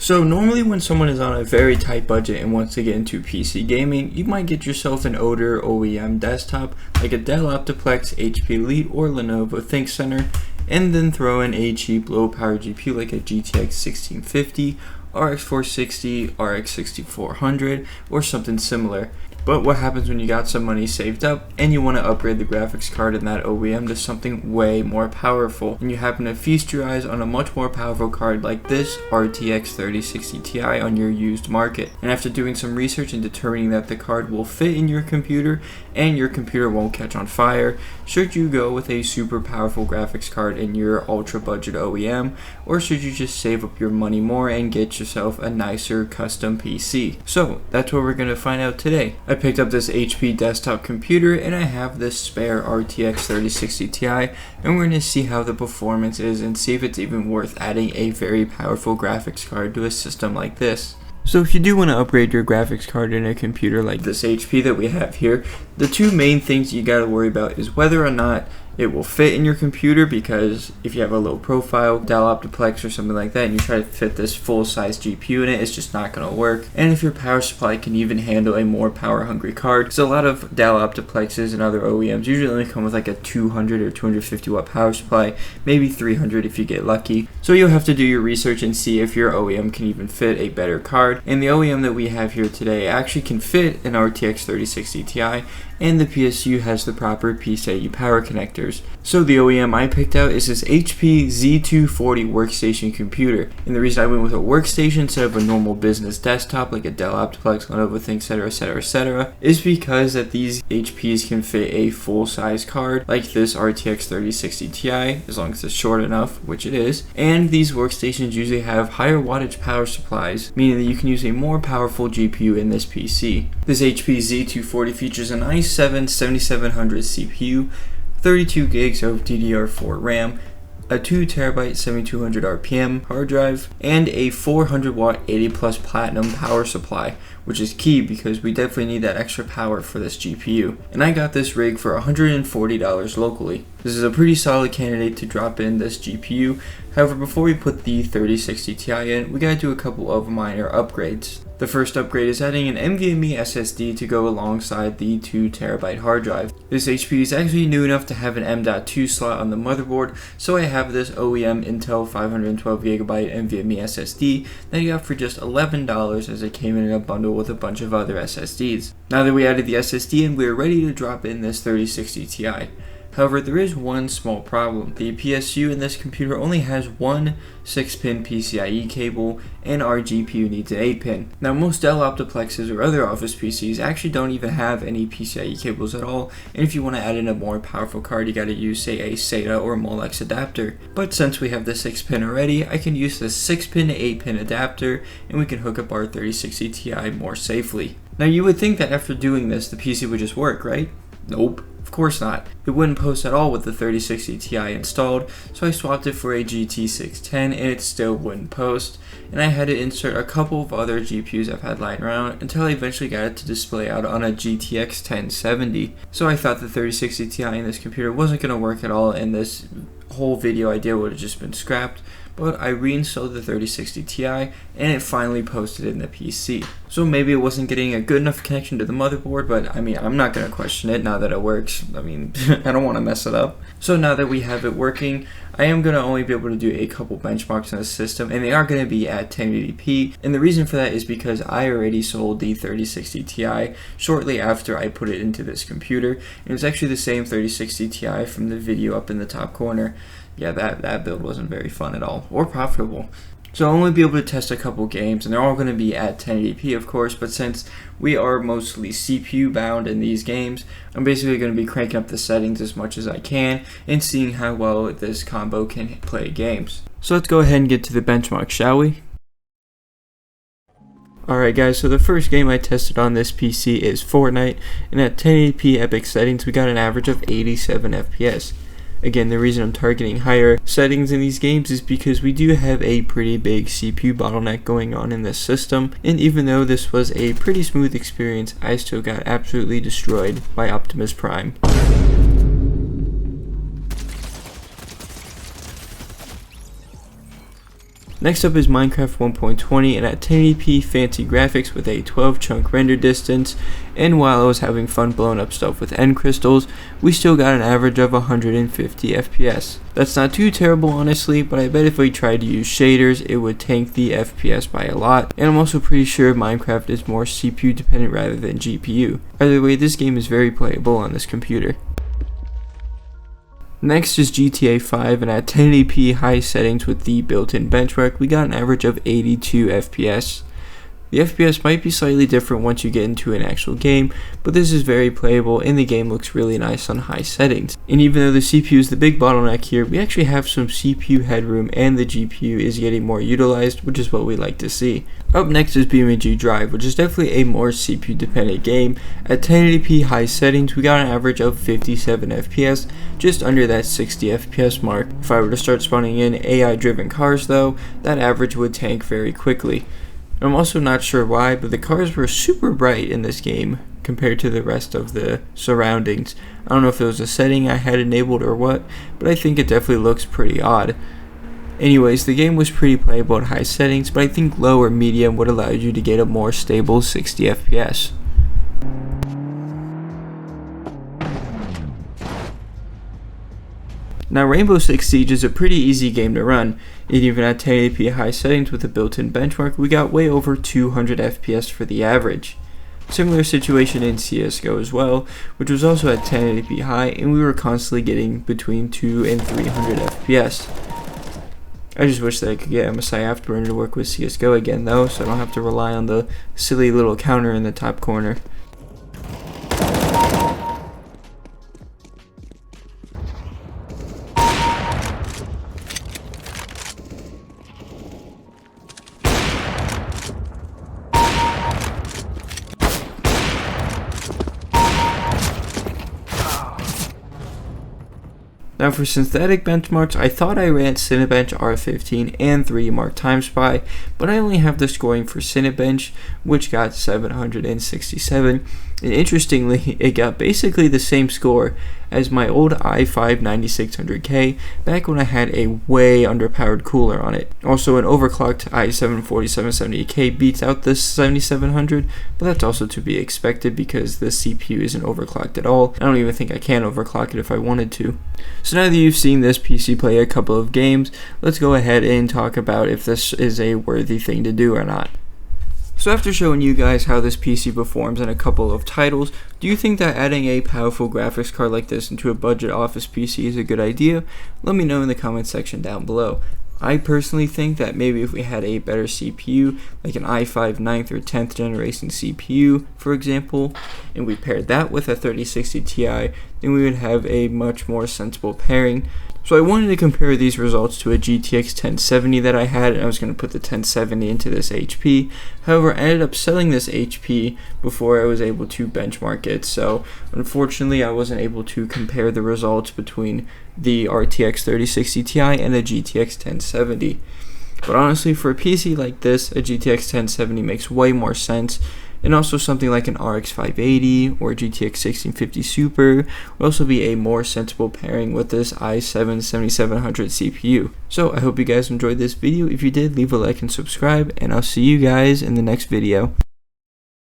So normally when someone is on a very tight budget and wants to get into PC gaming, you might get yourself an older OEM desktop like a Dell Optiplex, HP Elite, or Lenovo ThinkCentre, and then throw in a cheap low power GPU like a GTX 1650, RX 460, RX 6400, or something similar. But what happens when you got some money saved up and you want to upgrade the graphics card in that OEM to something way more powerful, and you happen to feast your eyes on a much more powerful card like this RTX 3060 Ti on your used market. And after doing some research and determining that the card will fit in your computer and your computer won't catch on fire, should you go with a super powerful graphics card in your ultra budget OEM, or should you just save up your money more and get yourself a nicer custom PC? So that's what we're going to find out today. I picked up this HP desktop computer and I have this spare RTX 3060 Ti, and we're going to see how the performance is and see if it's even worth adding a very powerful graphics card to a system like this. So if you do want to upgrade your graphics card in a computer like this HP that we have here, the two main things you got to worry about is whether or not it will fit in your computer, because if you have a low profile Dell Optiplex or something like that and you try to fit this full-size GPU in it, it's just not going to work. And if your power supply can even handle a more power-hungry card, because a lot of Dell Optiplexes and other OEMs usually only come with like a 200 or 250 watt power supply, maybe 300 if you get lucky. So you'll have to do your research and see if your OEM can even fit a better card. And the OEM that we have here today actually can fit an RTX 3060 Ti, and the PSU has the proper PCIe power connectors. So the OEM I picked out is this HP Z240 workstation computer, and the reason I went with a workstation instead of a normal business desktop like a Dell Optiplex, Lenovo ThinkCentre, etc., is because that these HPs can fit a full-size card like this RTX 3060 Ti, as long as it's short enough, which it is, and these workstations usually have higher wattage power supplies, meaning that you can use a more powerful GPU in this PC. This HP Z240 features an i7 7700 CPU, 32 gigs of DDR4 RAM, a 2TB 7200 RPM hard drive, and a 400 watt 80 plus platinum power supply, which is key because we definitely need that extra power for this GPU. And I got this rig for $140 locally. This is a pretty solid candidate to drop in this GPU. However, before we put the 3060 Ti in, we gotta do a couple of minor upgrades. The first upgrade is adding an NVMe SSD to go alongside the 2TB hard drive. This HP is actually new enough to have an M.2 slot on the motherboard, so I have this OEM Intel 512GB NVMe SSD that I got for just $11, as it came in a bundle with a bunch of other SSDs. Now that we added the SSD in, we are ready to drop in this 3060 Ti. However, there is one small problem. The PSU in this computer only has one 6-pin PCIe cable, and our GPU needs an 8-pin. Now, most Dell Optiplexes or other office PCs actually don't even have any PCIe cables at all, and if you want to add in a more powerful card, you gotta use, say, a SATA or Molex adapter. But since we have the 6-pin already, I can use the 6-pin to 8-pin adapter, and we can hook up our 3060 Ti more safely. Now, you would think that after doing this, the PC would just work, right? Nope. Of course not. It wouldn't post at all with the 3060 Ti installed, so I swapped it for a GT610 and it still wouldn't post, and I had to insert a couple of other GPUs I've had lying around until I eventually got it to display out on a GTX 1070. So I thought the 3060 Ti in this computer wasn't going to work at all, and this whole video idea would have just been scrapped. But I reinstalled the 3060 Ti and it finally posted in the PC. So maybe it wasn't getting a good enough connection to the motherboard, but I mean, I'm not going to question it now that it works. I mean, I don't want to mess it up. So now that we have it working, I am going to only be able to do a couple benchmarks on the system, and they are going to be at 1080p. And the reason for that is because I already sold the 3060 Ti shortly after I put it into this computer. And it was actually the same 3060 Ti from the video up in the top corner. Yeah, that build wasn't very fun at all, or profitable. So I'll only be able to test a couple games, and they're all going to be at 1080p, of course, but since we are mostly CPU bound in these games, I'm basically going to be cranking up the settings as much as I can and seeing how well this combo can play games. So let's go ahead and get to the benchmark, shall we? Alright guys, so the first game I tested on this PC is Fortnite, and at 1080p epic settings we got an average of 87 FPS. Again, the reason I'm targeting higher settings in these games is because we do have a pretty big CPU bottleneck going on in this system, and even though this was a pretty smooth experience, I still got absolutely destroyed by Optimus Prime. Next up is Minecraft 1.20, and at 1080p fancy graphics with a 12 chunk render distance, and while I was having fun blowing up stuff with end crystals, we still got an average of 150 FPS. That's not too terrible honestly, but I bet if we tried to use shaders it would tank the FPS by a lot, and I'm also pretty sure Minecraft is more CPU dependent rather than GPU. Either way, this game is very playable on this computer. Next is GTA 5, and at 1080p high settings with the built-in benchmark, we got an average of 82 FPS. The FPS might be slightly different once you get into an actual game, but this is very playable and the game looks really nice on high settings. And even though the CPU is the big bottleneck here, we actually have some CPU headroom and the GPU is getting more utilized, which is what we like to see. Up next is BeamNG Drive, which is definitely a more CPU dependent game. At 1080p high settings, we got an average of 57 FPS, just under that 60 FPS mark. If I were to start spawning in AI driven cars though, that average would tank very quickly. I'm also not sure why, but the cars were super bright in this game compared to the rest of the surroundings. I don't know if it was a setting I had enabled or what, but I think it definitely looks pretty odd. Anyways, the game was pretty playable at high settings, but I think low or medium would allow you to get a more stable 60 FPS. Now Rainbow Six Siege is a pretty easy game to run, and even at 1080p high settings with a built-in benchmark, we got way over 200 FPS for the average. Similar situation in CSGO as well, which was also at 1080p high, and we were constantly getting between 200 and 300 FPS. I just wish that I could get MSI Afterburner to work with CSGO again though, so I don't have to rely on the silly little counter in the top corner. Now for synthetic benchmarks, I thought I ran Cinebench R15 and 3D Mark Time Spy, but I only have the scoring for Cinebench, which got 767, and interestingly, it got basically the same score as my old i5 9600K back when I had a way underpowered cooler on it. Also, an overclocked i7 4770K beats out the 7700, but that's also to be expected because the CPU isn't overclocked at all. I don't even think I can overclock it if I wanted to. So now that you've seen this PC play a couple of games, let's go ahead and talk about if this is a worthy thing to do or not. So after showing you guys how this PC performs in a couple of titles, do you think that adding a powerful graphics card like this into a budget office PC is a good idea? Let me know in the comment section down below. I personally think that maybe if we had a better CPU, like an i5 9th or 10th generation CPU, for example, and we paired that with a 3060 Ti, then we would have a much more sensible pairing. So I wanted to compare these results to a GTX 1070 that I had, and I was going to put the 1070 into this HP. However, I ended up selling this HP before I was able to benchmark it, so unfortunately I wasn't able to compare the results between the RTX 3060 Ti and the GTX 1070. But honestly, for a PC like this, a GTX 1070 makes way more sense. And also something like an RX 580 or GTX 1650 Super would also be a more sensible pairing with this i7 7700 CPU. So I hope you guys enjoyed this video. If you did, leave a like and subscribe, and I'll see you guys in the next video.